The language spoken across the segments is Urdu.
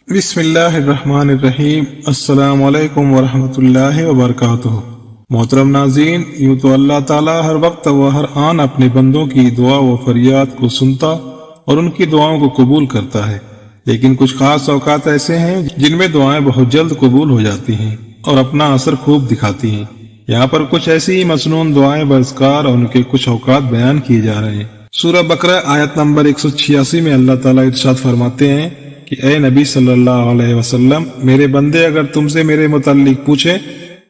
بسم اللہ الرحمن الرحیم۔ السلام علیکم ورحمۃ اللہ وبرکاتہ۔ محترم ناظرین، یوں تو اللہ تعالیٰ ہر وقت و ہر آن اپنے بندوں کی دعا و فریاد کو سنتا اور ان کی دعاؤں کو قبول کرتا ہے، لیکن کچھ خاص اوقات ایسے ہیں جن میں دعائیں بہت جلد قبول ہو جاتی ہیں اور اپنا اثر خوب دکھاتی ہیں۔ یہاں پر کچھ ایسی ہی مسنون دعائیں بذکار اور ان کے کچھ اوقات بیان کیے جا رہے ہیں۔ سورہ بقرہ آیت نمبر 186 میں اللہ تعالیٰ ارشاد فرماتے ہیں کہ اے نبی صلی اللہ علیہ وسلم، میرے بندے اگر تم سے میرے متعلق پوچھیں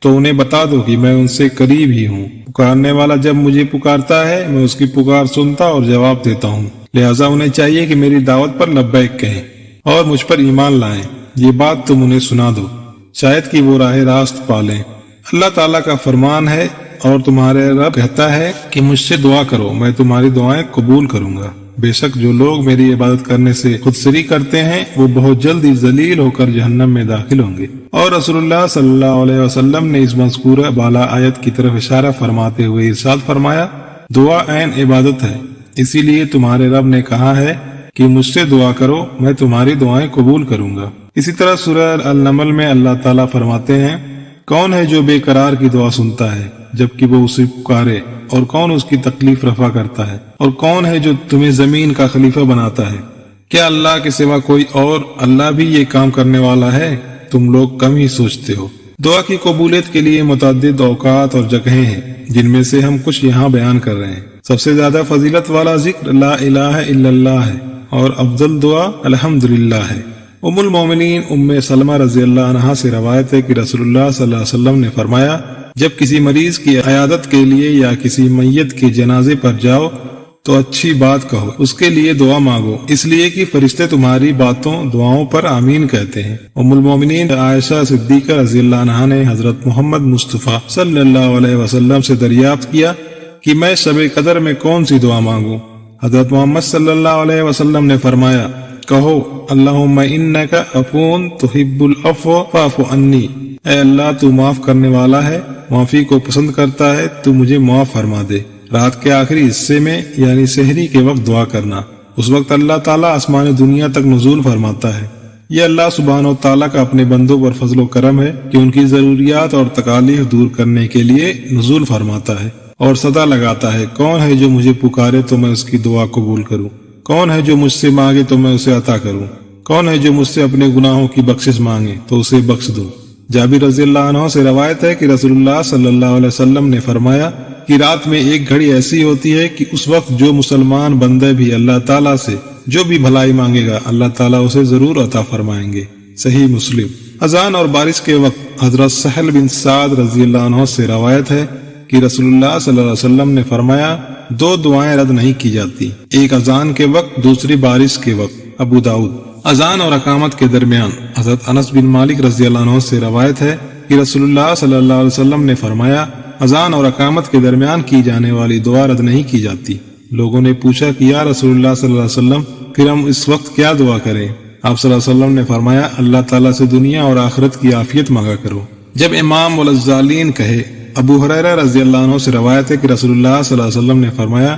تو انہیں بتا دو کہ میں ان سے قریب ہی ہوں، پکارنے والا جب مجھے پکارتا ہے میں اس کی پکار سنتا اور جواب دیتا ہوں، لہٰذا انہیں چاہیے کہ میری دعوت پر لبیک کہیں اور مجھ پر ایمان لائیں۔ یہ بات تم انہیں سنا دو، شاید کہ وہ راہ راست پالیں۔ اللہ تعالیٰ کا فرمان ہے اور تمہارے رب کہتا ہے کہ مجھ سے دعا کرو، میں تمہاری دعائیں قبول کروں گا۔ بے شک جو لوگ میری عبادت کرنے سے خود سری کرتے ہیں وہ بہت جلد ہی ذلیل ہو کر جہنم میں داخل ہوں گے۔ اور رسول اللہ صلی اللہ علیہ وسلم نے اس مذکورہ بالا آیت کی طرف اشارہ فرماتے ہوئے ارشاد فرمایا، دعا عین عبادت ہے، اسی لیے تمہارے رب نے کہا ہے کہ مجھ سے دعا کرو، میں تمہاری دعائیں قبول کروں گا۔ اسی طرح سورہ النمل میں اللہ تعالیٰ فرماتے ہیں، کون ہے جو بے قرار کی دعا سنتا ہے جبکہ وہ اسے پکارے، اور کون اس کی تکلیف رفع کرتا ہے، اور کون ہے جو تمہیں زمین کا خلیفہ بناتا ہے؟ کیا اللہ کے سوا کوئی اور اللہ بھی یہ کام کرنے والا ہے؟ تم لوگ کم ہی سوچتے ہو۔ دعا کی قبولیت کے لیے متعدد اوقات اور جگہیں ہیں جن میں سے ہم کچھ یہاں بیان کر رہے ہیں۔ سب سے زیادہ فضیلت والا ذکر لا الہ الا اللہ ہے اور افضل دعا الحمدللہ ہے۔ ام المومنین ام سلمہ رضی اللہ عنہا سے روایت ہے کہ رسول اللہ صلی اللہ علیہ وسلم نے فرمایا، جب کسی مریض کی عیادت کے لیے یا کسی میت کے جنازے پر جاؤ تو اچھی بات کہو، اس کے لیے دعا مانگو، اس لیے کہ فرشتے تمہاری باتوں دعاؤں پر آمین کہتے ہیں۔ ام المومنین عائشہ صدیقہ رضی اللہ عنہا نے حضرت محمد مصطفیٰ صلی اللہ علیہ وسلم سے دریافت کیا کہ میں شب قدر میں کون سی دعا مانگوں؟ حضرت محمد صلی اللہ علیہ وسلم نے فرمایا، کہو اللہم انک عفو تحب العفو فاعف عنی، اے اللہ تو معاف کرنے والا ہے، معافی کو پسند کرتا ہے، تو مجھے معاف فرما دے۔ رات کے آخری حصے میں یعنی سحری کے وقت دعا کرنا، اس وقت اللہ تعالیٰ آسمان دنیا تک نزول فرماتا ہے۔ یہ اللہ سبحانہ و تعالیٰ کا اپنے بندوں پر فضل و کرم ہے کہ ان کی ضروریات اور تکالیف دور کرنے کے لیے نزول فرماتا ہے اور صدا لگاتا ہے، کون ہے جو مجھے پکارے تو میں اس کی دعا قبول کروں، کون ہے جو مجھ سے مانگے تو میں اسے عطا کروں، کون ہے جو مجھ سے اپنے گناہوں کی بخشش مانگے تو اسے بخش دوں۔ جابر رضی اللہ عنہ سے روایت ہے کہ رسول اللہ صلی اللہ علیہ وسلم نے فرمایا کہ رات میں ایک گھڑی ایسی ہوتی ہے کہ اس وقت جو مسلمان بندہ بھی اللہ تعالیٰ سے جو بھی بھلائی مانگے گا اللہ تعالیٰ اسے ضرور عطا فرمائیں گے۔ صحیح مسلم۔ اذان اور بارش کے وقت حضرت سہل بن سعد رضی اللہ عنہ سے روایت ہے کہ رسول اللہ صلی اللہ علیہ وسلم نے فرمایا، دو دعائیں رد نہیں کی جاتی، ایک اذان کے وقت، دوسری بارش کے وقت۔ ابو داؤد۔ اذان اور اقامت کے درمیان حضرت انس بن مالک رضی اللہ عنہ سے روایت ہے کہ رسول اللہ صلی اللہ علیہ وسلم نے فرمایا، اذان اور اقامت کے درمیان کی جانے والی دعا رد نہیں کی جاتی۔ لوگوں نے پوچھا کہ یا رسول اللہ صلی اللہ علیہ وسلم، پھر ہم اس وقت کیا دعا کریں؟ آپ صلی اللہ علیہ وسلم نے فرمایا، اللہ تعالیٰ سے دنیا اور آخرت کی عافیت مانگا کرو۔ جب امام والضالین کہے۔ ابو ہریرہ رضی اللہ عنہ سے روایت ہے کہ رسول اللہ صلی اللہ علیہ وسلم نے فرمایا،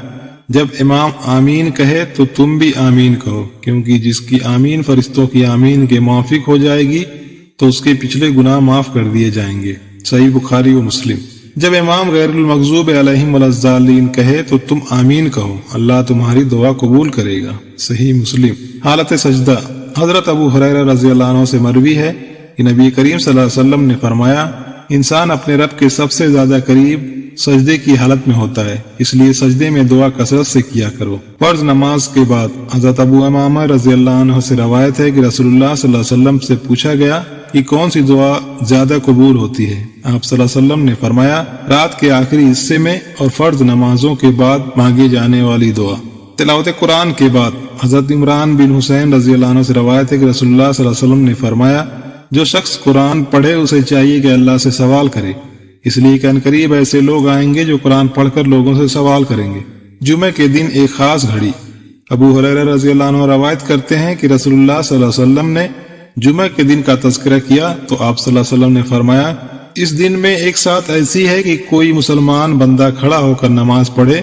جب امام آمین کہے تو تم بھی آمین کہو، کیونکہ جس کی آمین فرشتوں کی آمین کے موافق ہو جائے گی تو اس کے پچھلے گناہ معاف کر دیے جائیں گے۔ صحیح بخاری و مسلم۔ جب امام غیر المغضوب علیہم والضالین کہے تو تم آمین کہو، اللہ تمہاری دعا قبول کرے گا۔ صحیح مسلم۔ حالت سجدہ۔ حضرت ابو ہریرہ رضی اللہ عنہ سے مروی ہے کہ نبی کریم صلی اللہ علیہ وسلم نے فرمایا، انسان اپنے رب کے سب سے زیادہ قریب سجدے کی حالت میں ہوتا ہے، اس لیے سجدے میں دعا کثرت سے کیا کرو۔ فرض نماز کے بعد حضرت ابو امامہ رضی اللہ عنہ سے روایت ہے کہ رسول اللہ صلی اللہ علیہ وسلم سے پوچھا گیا کہ کون سی دعا زیادہ قبول ہوتی ہے؟ آپ صلی اللہ علیہ وسلم نے فرمایا، رات کے آخری حصے میں اور فرض نمازوں کے بعد مانگی جانے والی دعا۔ تلاوت قرآن کے بعد حضرت عمران بن حسین رضی اللہ عنہ سے روایت ہے کہ رسول اللہ صلی اللہ علیہ وسلم نے فرمایا، جو شخص قرآن پڑھے اسے چاہیے کہ اللہ سے سوال کرے، اس لیے کہ عنقریب ایسے لوگ آئیں گے جو قرآن پڑھ کر لوگوں سے سوال کریں گے۔ جمعہ کے دن ایک خاص گھڑی۔ ابو ہریرہ رضی اللہ عنہ روایت کرتے ہیں کہ رسول اللہ صلی اللہ علیہ وسلم نے جمعہ کے دن کا تذکرہ کیا تو آپ صلی اللہ علیہ وسلم نے فرمایا، اس دن میں ایک ساتھ ایسی ہے کہ کوئی مسلمان بندہ کھڑا ہو کر نماز پڑھے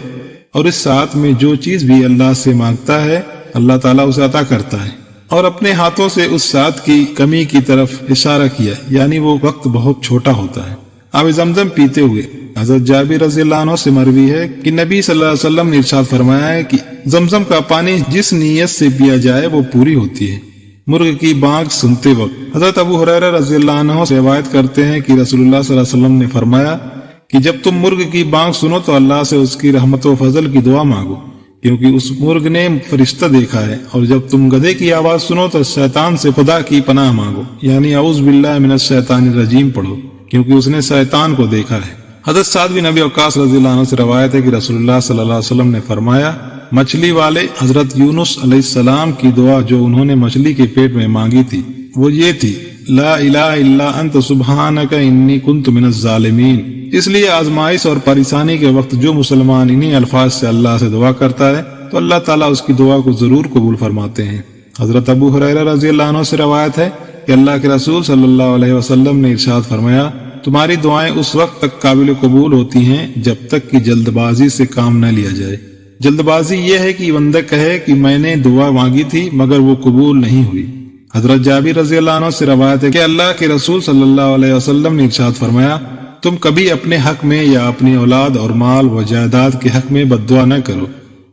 اور اس ساتھ میں جو چیز بھی اللہ سے مانگتا ہے اللہ تعالیٰ اسے عطا کرتا ہے۔ اور اپنے ہاتھوں سے اس ساتھ کی کمی کی طرف اشارہ کیا، یعنی وہ وقت بہت چھوٹا ہوتا ہے۔ آب زمزم پیتے ہوئے حضرت جابر رضی اللہ عنہ سے مروی ہے کہ نبی صلی اللہ علیہ وسلم نے ارشاد فرمایا ہے کہ زمزم کا پانی جس نیت سے پیا جائے وہ پوری ہوتی ہے۔ مرغ کی بانگ سنتے وقت حضرت ابو ہریرہ رضی اللہ عنہ سے روایت کرتے ہیں کہ رسول اللہ صلی اللہ علیہ وسلم نے فرمایا کہ جب تم مرغ کی بانگ سنو تو اللہ سے اس کی رحمت و فضل کی دعا مانگو، کیونکہ اس مرغ نے فرشتہ دیکھا ہے، اور جب تم گدھے کی آواز سنو تو شیطان سے خدا کی پناہ مانگو، یعنی اعوذ باللہ من الشیطان الرجیم پڑھو، کیونکہ اس نے شیطان کو دیکھا ہے۔ حضرت سعد بن ابی وقاص رضی اللہ عنہ سے روایت ہے کہ رسول اللہ صلی اللہ علیہ وسلم نے فرمایا، مچھلی والے حضرت یونس علیہ السلام کی دعا جو انہوں نے مچھلی کے پیٹ میں مانگی تھی وہ یہ تھی، لا الہ الا انت سبحانک انی کنت من الظالمین۔ اس لیے آزمائش اور پریشانی کے وقت جو مسلمان انہی الفاظ سے اللہ سے دعا کرتا ہے تو اللہ تعالیٰ اس کی دعا کو ضرور قبول فرماتے ہیں۔ حضرت ابو ہریرہ رضی اللہ عنہ سے روایت ہے کہ اللہ کے رسول صلی اللہ علیہ وسلم نے ارشاد فرمایا، تمہاری دعائیں اس وقت تک قابل قبول ہوتی ہیں جب تک کہ جلد بازی سے کام نہ لیا جائے۔ جلد بازی یہ ہے کہ بندہ کہے کہ میں نے دعا مانگی تھی مگر وہ قبول نہیں ہوئی۔ حضرت جابر رضی اللہ عنہ سے روایت ہے کہ اللہ کے رسول صلی اللہ علیہ وسلم نے ارشاد فرمایا، تم کبھی اپنے حق میں یا اپنی اولاد اور مال و جائیداد کے حق میں بد دعا نہ کرو،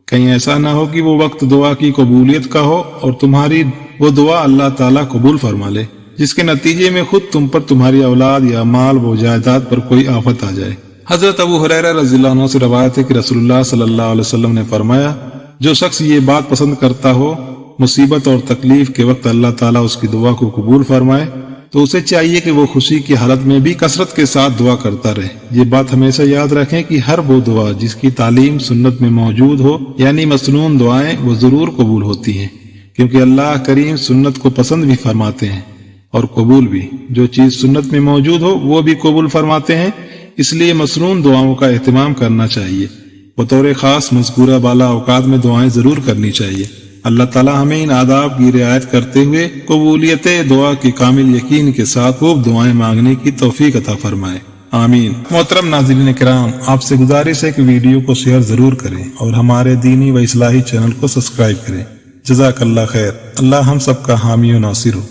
کہیں ایسا نہ ہو کہ وہ وقت دعا کی قبولیت کا ہو اور تمہاری وہ دعا اللہ تعالیٰ قبول فرما لے، جس کے نتیجے میں خود تم پر تمہاری اولاد یا مال و جائیداد پر کوئی آفت آ جائے۔ حضرت ابو ہریرہ رضی اللہ عنہ سے روایت ہے کہ رسول اللہ صلی اللہ علیہ وسلم نے فرمایا، جو شخص یہ بات پسند کرتا ہو مصیبت اور تکلیف کے وقت اللہ تعالیٰ اس کی دعا کو قبول فرمائے تو اسے چاہیے کہ وہ خوشی کی حالت میں بھی کثرت کے ساتھ دعا کرتا رہے۔ یہ بات ہمیشہ یاد رکھیں کہ ہر وہ دعا جس کی تعلیم سنت میں موجود ہو، یعنی مسنون دعائیں، وہ ضرور قبول ہوتی ہیں، کیونکہ اللہ کریم سنت کو پسند بھی فرماتے ہیں اور قبول بھی۔ جو چیز سنت میں موجود ہو وہ بھی قبول فرماتے ہیں، اس لیے مسنون دعاؤں کا اہتمام کرنا چاہیے۔ بطور خاص مذکورہ بالا اوقات میں دعائیں ضرور کرنی چاہیے۔ اللہ تعالی ہمیں ان آداب کی رعایت کرتے ہوئے قبولیت دعا کی کامل یقین کے ساتھ خوب دعائیں مانگنے کی توفیق عطا فرمائے، آمین۔ محترم ناظرین کرام، آپ سے گزارش ہے کہ ویڈیو کو شیئر ضرور کریں اور ہمارے دینی و اصلاحی چینل کو سبسکرائب کریں۔ جزاک اللہ خیر۔ اللہ ہم سب کا حامی و ناصر ہو۔